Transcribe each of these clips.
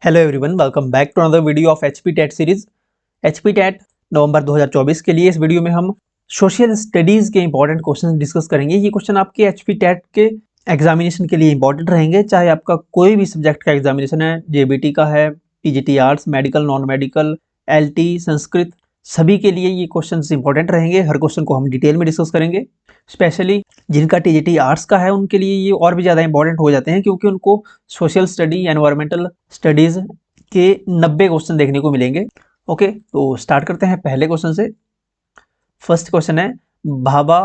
Hello everyone, welcome back to another video of HP TET series. HP TET November 2024 के लिए इस video में हम सोशल स्टडीज के इंपॉर्टेंट क्वेश्चन डिस्कस करेंगे। ये क्वेश्चन आपके एचपी टेट के एग्जामिनेशन के लिए इंपॉर्टेंट रहेंगे, चाहे आपका कोई भी सब्जेक्ट का एग्जामिनेशन है, जेबीटी का है, TGT arts, medical, non medical, LT, Sanskrit, सभी के लिए ये क्वेश्चंस इंपॉर्टेंट रहेंगे। हर क्वेश्चन को हम डिटेल में डिस्कस करेंगे। स्पेशली जिनका टीजीटी आर्ट्स का है उनके लिए ये और भी ज़्यादा इंपॉर्टेंट हो जाते हैं, क्योंकि उनको सोशल स्टडी, एनवायरमेंटल स्टडीज़ के 90 क्वेश्चन देखने को मिलेंगे। ओके, तो स्टार्ट करते हैं पहले क्वेश्चन से। फर्स्ट क्वेश्चन है, Bhabha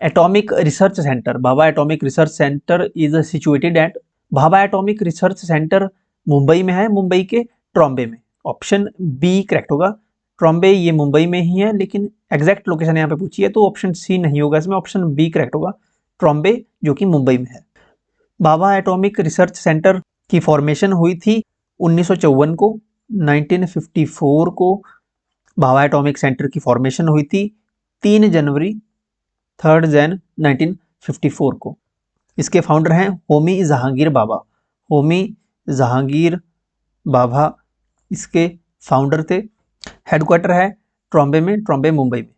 atomic research centre. Bhabha atomic research centre is situated at. Bhabha atomic research centre Mumbai में है, मुंबई के ट्रॉम्बे में। ऑप्शन बी करेक्ट होगा। ट्रॉम्बे ये मुंबई में ही है, लेकिन एग्जैक्ट लोकेशन यहाँ पे पूछी है तो ऑप्शन सी नहीं होगा इसमें, ऑप्शन बी करेक्ट होगा, ट्रॉम्बे जो कि मुंबई में है। भाभा एटॉमिक रिसर्च सेंटर की फॉर्मेशन हुई थी 1954 को। 1954 को भाभा एटॉमिक सेंटर की फॉर्मेशन हुई थी 3 जनवरी 3 जैन 1954 को। इसके फाउंडर हैं होमी जहांगीर भाभा। होमी जहांगीर भाभा इसके फाउंडर थे। हेडक्वार्टर है ट्रॉम्बे में, ट्रॉम्बे मुंबई में।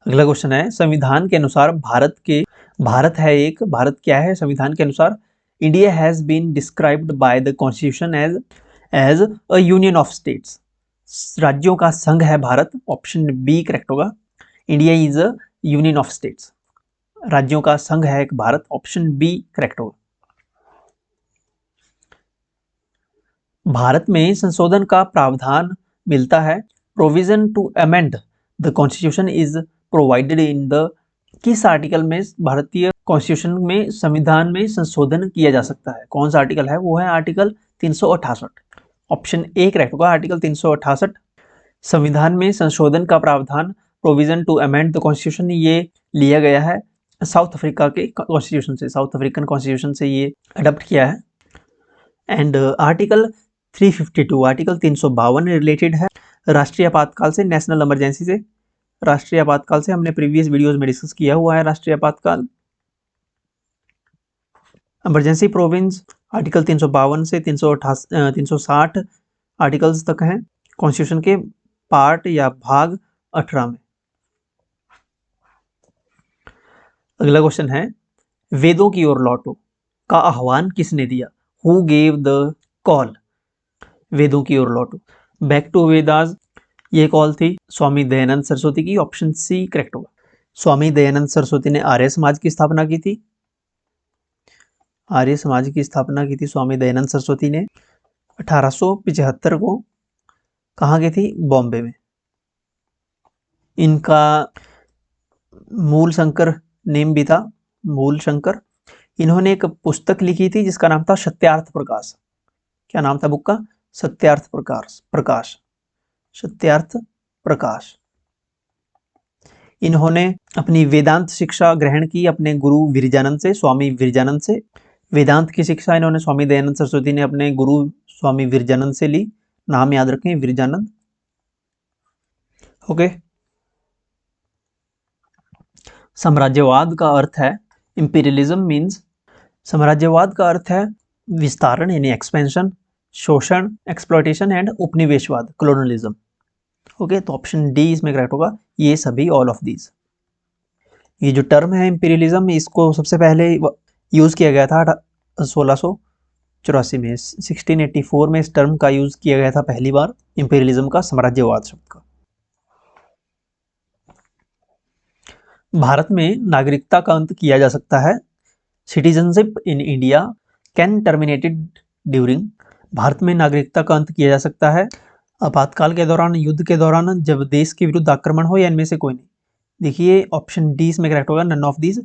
अगला क्वेश्चन है, संविधान के अनुसार भारत है एक, भारत क्या है संविधान के अनुसार? India has been described by the constitution as a union of states. राज्यों का संघ है भारत, ऑप्शन बी करेक्ट होगा। India is a union of states, राज्यों का संघ है एक भारत, ऑप्शन बी करेक्ट होगा। भारत में संशोधन का प्रावधान मिलता है। Provision to amend the constitution is provided in the. किस आर्टिकल में भारतीय कॉन्स्टिट्यूशन में, संविधान में संशोधन किया जा सकता है? कौन सा आर्टिकल है? वो है आर्टिकल 368, ऑप्शन ए करेक्ट होगा, आर्टिकल 368। संविधान में संशोधन का प्रावधान, provision to amend the constitution, ये लिया गया है साउथ अफ्रीका के कॉन्स्टिट्यूशन से, साउथ अफ्रीकन कॉन्स्टिट्यूशन से ये अडॉप्ट किया है। एंड आर्टिकल 352, आर्टिकल 352 रिलेटेड है राष्ट्रीय आपातकाल से, नेशनल इमरजेंसी से। राष्ट्रीय आपातकाल से हमने प्रीवियस वीडियोस में डिस्कस किया हुआ है। राष्ट्रीय आपातकाल, इमरजेंसी प्रोविंस, आर्टिकल 352 से 360 आर्टिकल्स तक हैं कॉन्स्टिट्यूशन के पार्ट या भाग 18 में। अगला क्वेश्चन है, वेदों की ओर लौटो का आह्वान किसने दिया? Who gave the call? वेदों की ओर लौटो, बैक टू वेदास, ये कॉल थी स्वामी दयानंद सरस्वती की, ऑप्शन सी करेक्ट होगा। स्वामी दयानंद सरस्वती ने आर्य समाज की स्थापना की थी। आर्य समाज की स्थापना की थी स्वामी दयानंद सरस्वती ने 1875 को। कहाँ की थी? बॉम्बे में। इनका मूल शंकर नेम भी था, मूल शंकर। इन्होंने एक पुस्तक लिखी थी जिसका नाम था सत्यार्थ प्रकाश। क्या नाम था बुक का? सत्यार्थ प्रकाश, सत्यार्थ प्रकाश। इन्होंने अपनी वेदांत शिक्षा ग्रहण की अपने गुरु विरजानंद से, स्वामी विरजानंद से। वेदांत की शिक्षा इन्होंने स्वामी दयानंद सरस्वती ने अपने गुरु स्वामी विरजानंद से ली। नाम याद रखें, विरजानंद। ओके। साम्राज्यवाद का अर्थ है, इंपीरियलिज्म मीन्स, साम्राज्यवाद का अर्थ है विस्तारण यानी एक्सपेंशन, शोषण एक्सप्लॉयटेशन, एंड उपनिवेशवाद कोलोनियलिज्म। ओके, तो ऑप्शन डी इसमें करेक्ट होगा, ये सभी, ऑल ऑफ दीज। ये जो टर्म है इंपीरियलिज्म, इसको सबसे पहले यूज किया गया था 1684 में, 1684 में इस टर्म का यूज किया गया था पहली बार, इंपीरियलिज्म का, साम्राज्यवाद शब्द का। भारत में नागरिकता का अंत किया जा सकता है। Citizenship in India can terminated during. Bharat में नागरिकता का अंत किया जा सकता है आपातकाल के दौरान, युद्ध के दौरान, जब देश के विरुद्ध आक्रमण हो, या इनमें से कोई नहीं। देखिए ऑप्शन डी इसमें करेक्ट होगा, none of these.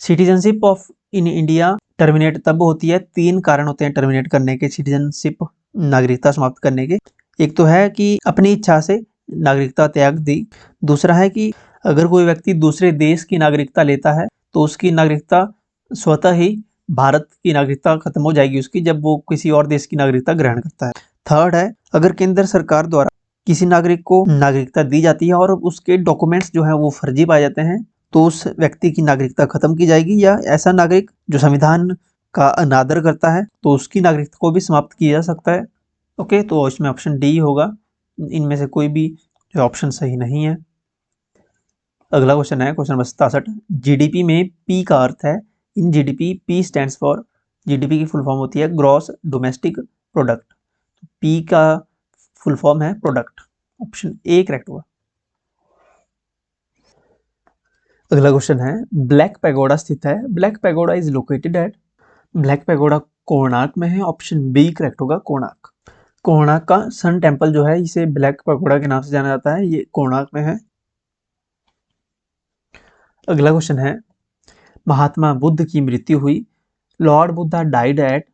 Citizenship of in India terminate तब होती है, 3 कारण होते हैं टर्मिनेट करने के, सिटीजनशिप, नागरिकता समाप्त करने के। एक तो है कि अपनी इच्छा से नागरिकता त्याग दी। दूसरा है कि अगर कोई व्यक्ति दूसरे देश की नागरिकता लेता है तो उसकी नागरिकता स्वतः ही भारत की नागरिकता खत्म हो जाएगी उसकी, जब वो किसी और देश की नागरिकता ग्रहण करता है। थर्ड है, अगर केंद्र सरकार द्वारा किसी नागरिक को नागरिकता दी जाती है और उसके डॉक्यूमेंट्स जो है वो फर्जी पाए जाते हैं, तो उस व्यक्ति की नागरिकता खत्म की जाएगी, या ऐसा नागरिक जो संविधान का अनादर करता है तो उसकी नागरिकता को भी समाप्त किया जा सकता है। ओके, तो इसमें ऑप्शन डी होगा, इनमें से कोई भी जो ऑप्शन सही नहीं है। अगला क्वेश्चन है क्वेश्चन नंबर 67। जीडीपी में पी का अर्थ है, in GDP P stands for, GDP की फुल फॉर्म होती है ग्रॉस डोमेस्टिक प्रोडक्ट, पी का फुल फॉर्म है प्रोडक्ट, ऑप्शन ए करेक्ट होगा। अगला क्वेश्चन है ब्लैक पैगोडा स्थित है, black pagoda is located at, black pagoda Konark में है, ऑप्शन बी करेक्ट होगा कोणार्क। कोणार्क का सन टेम्पल जो है इसे ब्लैक पैगोडा के नाम से जाना जाता है, ये कोणार्क में है। अगला क्वेश्चन है महात्मा बुद्ध की मृत्यु हुई, lord Buddha died at,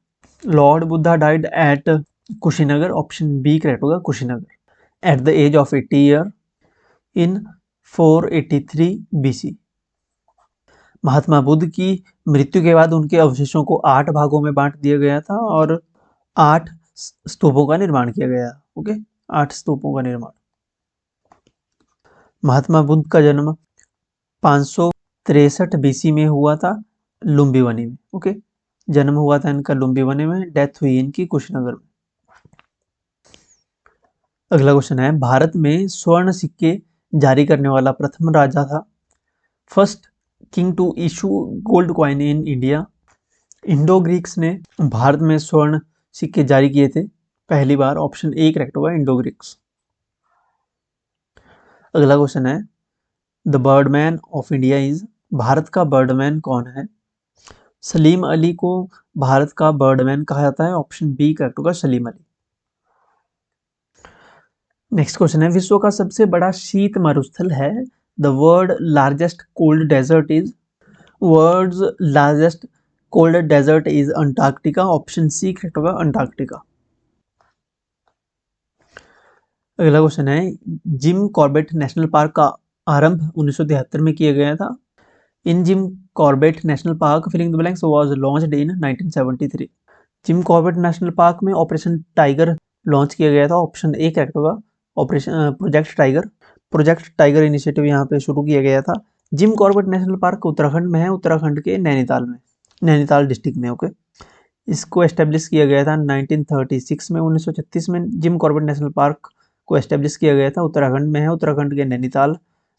lord Buddha died at Kushinagar, option B correct होगा Kushinagar, at the age of 80 year in 483 BC। Mahatma Buddha की मृत्यु के बाद उनके अवशेषों को 8 भागों में बांट दिया गया था और 8 स्तूपों का निर्माण किया गया। ओके, 8 स्तूपों का निर्माण। महात्मा बुद्ध का जन्म 563 BC में हुआ था लुम्बिनी में। ओके, जन्म हुआ था इनका लुम्बिनी में, डेथ हुई इनकी कुशीनगर में। अगला क्वेश्चन है भारत में स्वर्ण सिक्के जारी करने वाला प्रथम राजा था, first king to issue gold coin in India. Indo Greeks ने भारत में स्वर्ण सिक्के जारी किए थे पहली बार, ऑप्शन ए करेक्ट होगा इंडो ग्रीक्स। अगला क्वेश्चन है the birdman of India is, भारत का बर्डमैन कौन है? सलीम अली को भारत का बर्डमैन कहा जाता है, ऑप्शन बी करेक्ट होगा सलीम अली। नेक्स्ट क्वेश्चन है विश्व का सबसे बड़ा शीत मरुस्थल है, the world largest cold desert is, world's largest cold desert is Antarctica, option C correct होगा अंटार्कटिका। अगला क्वेश्चन है जिम कॉर्बेट नेशनल पार्क का आरंभ 1973 में किया गया था, in Jim Corbett National Park filling the blanks was launched in 1973। Jim Corbett National Park में ऑपरेशन टाइगर लॉन्च किया गया था, ऑप्शन ए करेक्ट होगा operation Project Tiger, Project Tiger initiative यहाँ पे शुरू किया गया था। Gym Corbett National park Uttarakhand में है, उत्तराखंड के नैनीताल में, नैनीताल डिस्ट्रिक्ट में। ओके, इसको एस्टेब्लिश किया गया था 1936 में, 1936 में जिम कॉर्बेट नेशनल पार्क को एस्टेब्लिश किया गया था, उत्तराखंड में है, उत्तराखंड के नैनीताल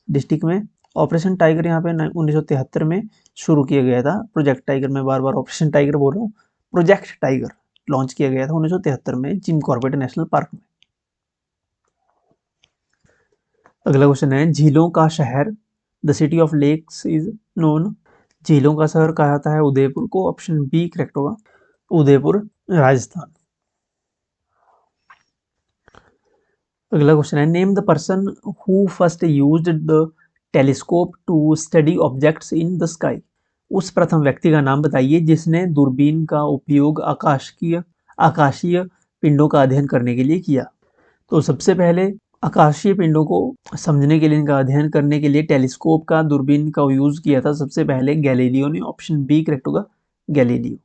डिस्ट्रिक्ट में। ऑपरेशन टाइगर यहाँ पे 1973 में शुरू किया गया था, प्रोजेक्ट टाइगर में बार बार ऑपरेशन टाइगर बोल रहा हूँ, प्रोजेक्ट टाइगर लॉन्च किया गया था 1973 में जिम कॉर्बेट नेशनल पार्क में। अगला क्वेश्चन है झीलों का शहर, the city of lakes is known, झीलों का शहर कहा जाता है उदयपुर को, ऑप्शन बी करेक्ट होगा उदयपुर राजस्थान। अगला क्वेश्चन है name the person who first used the telescope to study objects in the sky, उस प्रथम व्यक्ति का नाम बताइए जिसने दूरबीन का उपयोग आकाशीय पिंडों का अध्ययन करने के लिए किया। तो सबसे पहले आकाशीय पिंडों को समझने के लिए, इनका अध्ययन करने के लिए टेलीस्कोप का, दूरबीन का यूज किया था सबसे पहले गैलीलियो ने, ऑप्शन बी करेक्ट होगा गैलीलियो।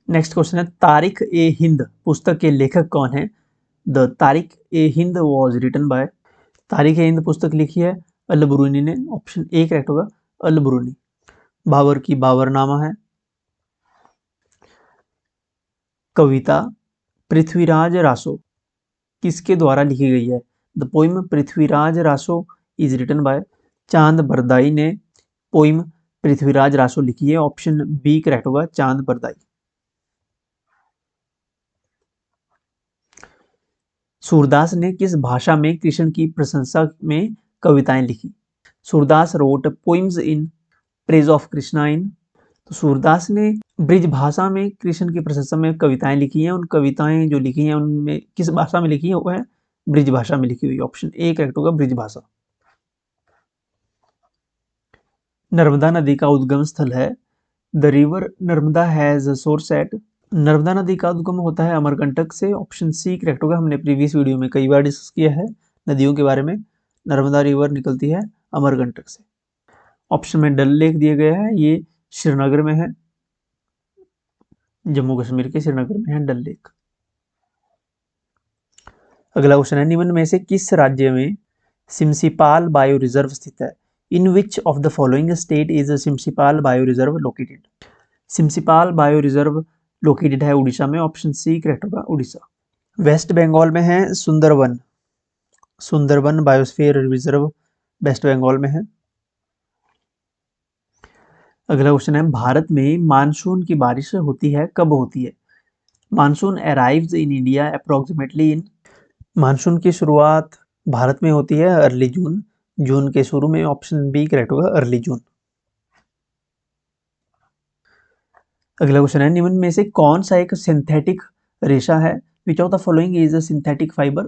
नेक्स्ट क्वेश्चन है तारिक ए हिंद पुस्तक के लेखक कौन है? The Tarikh e Hind was written by, Tarikh e Hind पुस्तक लिखी है अल बरूनी ने, ऑप्शन ए करेक्ट होगा अल बरूनी। बाबर की बाबरनामा है। कविता पृथ्वीराज रासो किसके द्वारा लिखी गई है? The poem Prithviraj Raso is written by, Chand Bardai ने पोइम पृथ्वीराज रासो लिखी है, ऑप्शन बी करेक्ट होगा चांद बरदाई। सूरदास ने किस भाषा में कृष्ण की प्रशंसा में कविताएं लिखी? Surdas wrote poems in praise of Krishna in, तो सूरदास ने ब्रिज भाषा में कृष्ण की प्रशंसा में कविताएं लिखी हैं, उन कविताएं जो लिखी हैं उनमें किस भाषा में लिखी है? वो है ब्रिज भाषा में लिखी हुई, ऑप्शन ए करेक्ट होगा ब्रिज भाषा। नर्मदा नदी का उद्गम स्थल है, the river Narmada has source at, Narmada नदी का उद्गम होता है अमरकंटक से, ऑप्शन सी करेक्ट होगा। हमने प्रीवियस वीडियो में कई बार डिस्कस किया है नदियों के बारे में, नर्मदा रिवर निकलती है अमरकंटक से। ऑप्शन में डल लेक दिया गया है, ये श्रीनगर में है, जम्मू कश्मीर के श्रीनगर में है डल लेक। अगला क्वेश्चन है निम्न में से किस राज्य में सिमसीपाल बायो रिजर्व स्थित है? In which of the following state is Simlipal bio reserve located? Simlipal bio reserve located है उड़ीसा में, ऑप्शन सी करेक्ट होगा उड़ीसा। वेस्ट बंगाल में है Sundarban, Sundarban biosphere reserve West Bengal में है। अगला क्वेश्चन है, भारत में मानसून की बारिश होती है कब होती है? Monsoon arrives in India approximately in, monsoon की शुरुआत भारत में होती है अर्ली जून, जून के शुरू में, ऑप्शन बी करेक्ट होगा अर्ली जून। अगला क्वेश्चन है, निम्न में से कौन सा एक सिंथेटिक रेशा है? विच of the following is a synthetic fibre?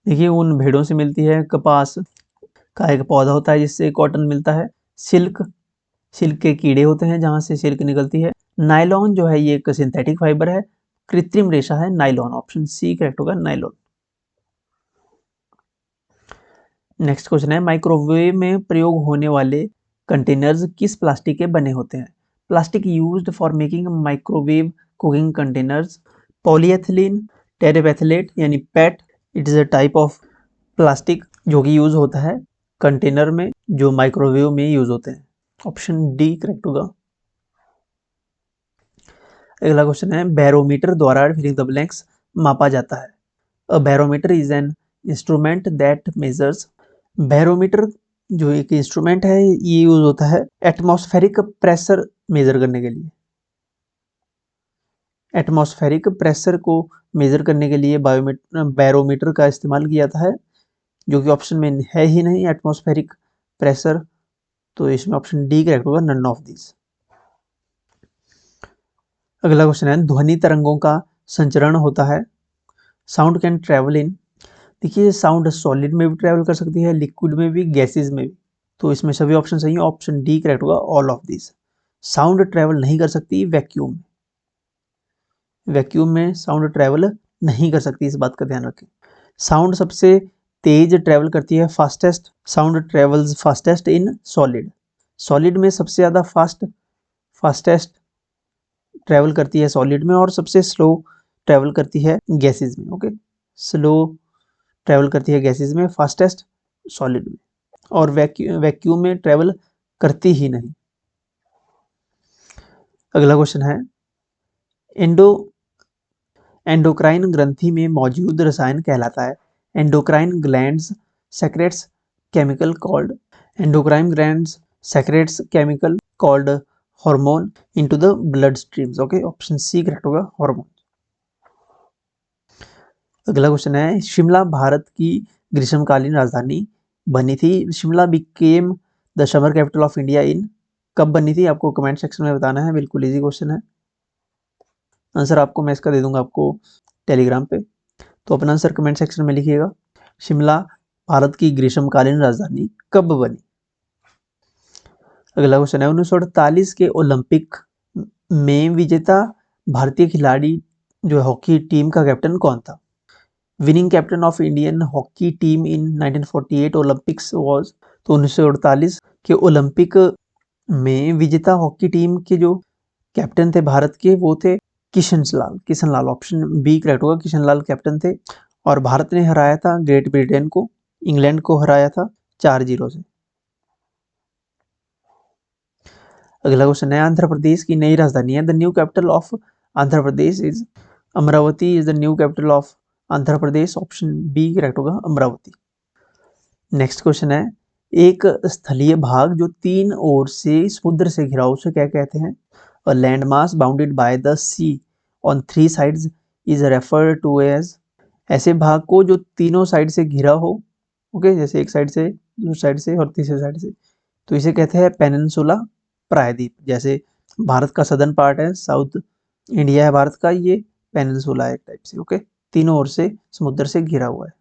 देखिए उन भेड़ों से मिलती है, कपास का एक पौधा होता है जिससे कॉटन मिलता है, सिल्क, सिल्क के कीड़े होते हैं जहां से सिल्क निकलती है, नायलॉन जो है ये एक सिंथेटिक फाइबर है, कृत्रिम रेशा है नायलॉन, ऑप्शन सी करेक्ट होगा नायलॉन। नेक्स्ट क्वेश्चन है, माइक्रोवेव में प्रयोग होने वाले कंटेनर्स किस प्लास्टिक के बने होते हैं? Plastic used for making microwave cooking containers, polyethylene, terephthalate यानी PET, it is a type of plastic जो कि यूज होता है कंटेनर में जो माइक्रोवेव में यूज होते हैं, ऑप्शन डी करेक्ट होगा। अगला क्वेश्चन है, बैरोमीटर द्वारा फिलिंग द ब्लैंक्स मापा जाता है। A barometer is an instrument that measures, barometer जो एक इंस्ट्रूमेंट है ये यूज होता है एटमॉस्फेरिक प्रेशर मेजर करने के लिए, एटमॉस्फेरिक प्रेशर को मेजर करने के लिए बैरोमीटर का इस्तेमाल किया जाता है, जो कि ऑप्शन में है ही नहीं एटमॉस्फेरिक प्रेशर, तो इसमें ऑप्शन डी करेक्ट होगा नन ऑफ दिस। अगला क्वेश्चन है, ध्वनि तरंगों का संचरण होता है, साउंड कैन ट्रेवल इन, देखिए साउंड सॉलिड में भी ट्रेवल कर सकती है, लिक्विड में भी, गैसेज में भी, तो इसमें सभी ऑप्शन सही है, ऑप्शन डी करेक्ट होगा all of this. Sound travel नहीं कर सकती वैक्यूम, वैक्यूम में साउंड ट्रेवल नहीं कर सकती, इस बात का ध्यान रखें। साउंड सबसे तेज ट्रेवल करती है, fastest, sound travels fastest in solid, solid में सबसे ज़्यादा फास्टेस्ट ट्रेवल करती है सॉलिड में, और सबसे स्लो ट्रेवल करती है गैसेज में, ओके, स्लो ट्रेवल करती है गैसेज में, फास्टेस्ट सॉलिड में, और वैक्यूम में ट्रेवल करती ही नहीं। अगला क्वेश्चन है, एंडोक्राइन ग्रंथि में मौजूद रसायन कहलाता है, endocrine glands secretes chemical called, endocrine glands secretes chemical called hormone into the blood streams, okay, option C correct होगा हार्मोन। अगला क्वेश्चन है, शिमला भारत की ग्रीष्मकालीन राजधानी बनी थी, Shimla became the summer capital of India in, कब बनी थी? आपको कमेंट सेक्शन में बताना है, बिल्कुल इजी क्वेश्चन है, आंसर आपको मैं इसका दे दूंगा आपको टेलीग्राम पे, तो अपना आंसर कमेंट सेक्शन में लिखिएगा। शिमला भारत की ग्रीष्मकालीन राजधानी कब बनी? अगला क्वेश्चन है, 1948 के ओलंपिक में विजेता भारतीय खिलाड़ी जो हॉकी टीम का कैप्टन कौन था? Winning captain of Indian hockey team in 1948 Olympics was, तो 1948 के ओलंपिक में विजेता हॉकी टीम के जो कैप्टन थे भारत के वो थे किशनलाल, ऑप्शन बी करेक्ट होगा, किशनलाल कैप्टन थे, और भारत ने हराया था ग्रेट ब्रिटेन को, इंग्लैंड को हराया था 4-0 से। अगला क्वेश्चन है, आंध्र प्रदेश की नई राजधानी है, the new capital of Andhra Pradesh is, Amaravati is the new capital of Andhra Pradesh, option B correct होगा अमरावती। नेक्स्ट क्वेश्चन है, एक स्थलीय भाग जो 3 ओर से समुद्र से घिरा हो उसे क्या कहते हैं? A land mass bounded by the sea on 3 sides is referred to as, ऐसे भाग को जो तीनों साइड से घिरा हो, ओके, जैसे एक साइड से, दूसरी साइड से और तीसरी साइड से, तो इसे कहते हैं पेनिनसुला, प्रायद्वीप, जैसे भारत का सदर्न पार्ट है, साउथ इंडिया है भारत का, ये पेनिनसुला है एक टाइप से, ओके, तीनों ओर से समुद्र से घिरा हुआ है।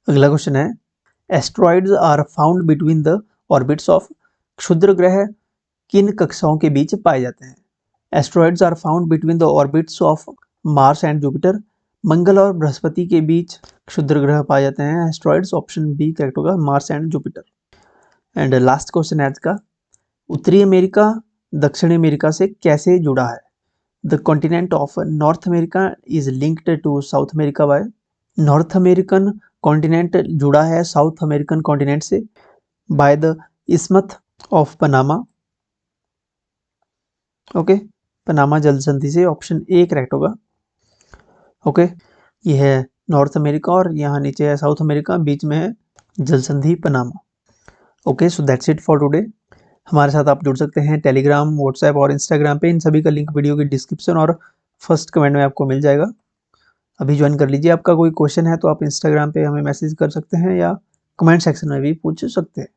अगला क्वेश्चन है, asteroids are found between the orbits of, क्षुद्र ग्रह किन कक्षाओं के बीच पाए जाते हैं? Asteroids are found between the orbits of Mars and Jupiter, मंगल और बृहस्पति के बीच क्षुद्र ग्रह पाए जाते हैं एस्ट्रॉइड्स, ऑप्शन बी करेक्ट होगा Mars and Jupiter. And last question आज का, उत्तरी अमेरिका दक्षिणी अमेरिका से कैसे जुड़ा है? The continent of North America is linked to South America by. North American continent जुड़ा है साउथ अमेरिकन कॉन्टिनेंट से by the isthmus of Panama. Okay, Panama जल संधि से, ऑप्शन ए करेक्ट होगा। ओके, ये है नॉर्थ अमेरिका और यहाँ नीचे है साउथ अमेरिका, बीच में है जल संधि Panama. Okay, so that's it for today. हमारे साथ आप जुड़ सकते हैं टेलीग्राम, व्हाट्सएप और इंस्टाग्राम पे। इन सभी का लिंक वीडियो की डिस्क्रिप्शन और फर्स्ट कमेंट में आपको मिल जाएगा। अभी ज्वाइन कर लीजिए। आपका कोई क्वेश्चन है तो आप इंस्टाग्राम पे हमें मैसेज कर सकते हैं या कमेंट सेक्शन में भी पूछ सकते हैं।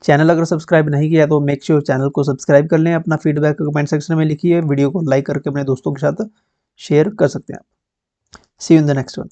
चैनल अगर सब्सक्राइब नहीं किया तो मेक श्योर चैनल को सब्सक्राइब कर लें। अपना फीडबैक कमेंट सेक्शन में लिखिए। वीडियो को लाइक करके अपने दोस्तों के साथ शेयर कर सकते हैं आप। See you in the next one.